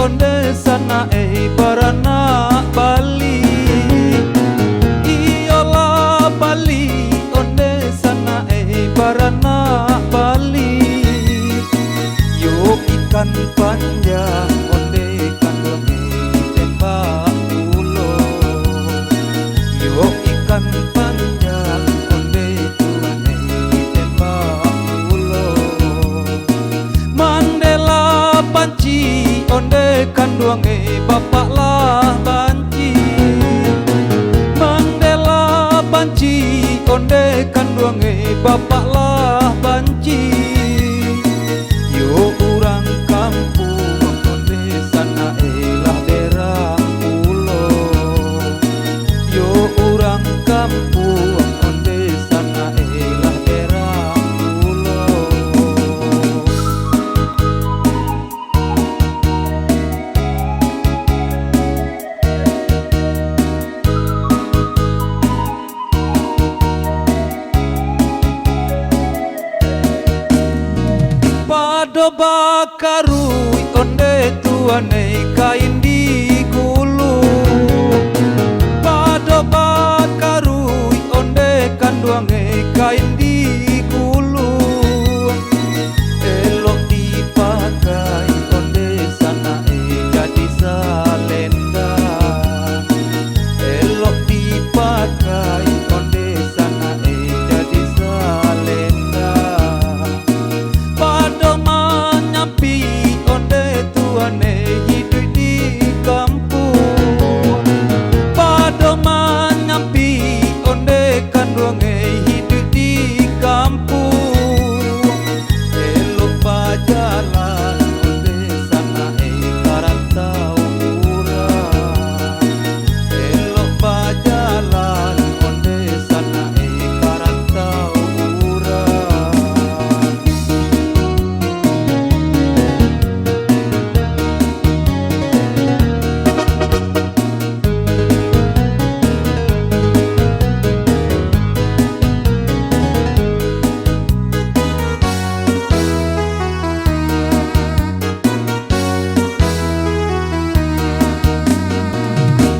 onde sana barana Bali. Iyola Bali onde sana barana Bali. Yo ikan panjang onde kandungi tembak ulo. Yo ikan panjang onde tuane tembak ulo. Mandela banci onde kandungi bapak lah banci. Mandela banci onde kandungi bapak lah banci. Yo orang kampung onde sana lah daerah ulo. Yo orang kampung onde sana lah daerah ulo. Pado bakarui onde tuane kain di gulu. Pado bakarui onde kanduange kain di gulu. Elok dipakai onde sana jadi salenda. Elok dipakai onde sana jadi salenda. Pado menyampi onde tuane hidup di kampung. Pado menyampi onde kandunge hidup di kampung. Elok berjalan onde sana karantau urang. Elok berjalan onde sana karantau urang.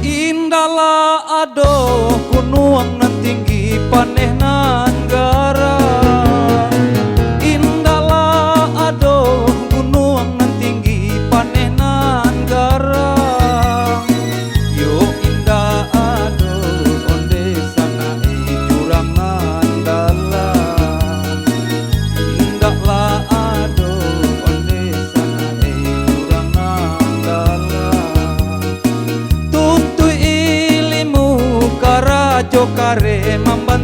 Indahlah ado gunung nan tinggi paneh nan gara. Indahlah ado gunung nan tinggi paneh nan gara. Yo indah ado onde sana jurang nan dalam. Indahlah ado onde sana jurang nan dalam. Tuntui ilimu karajo kare mamba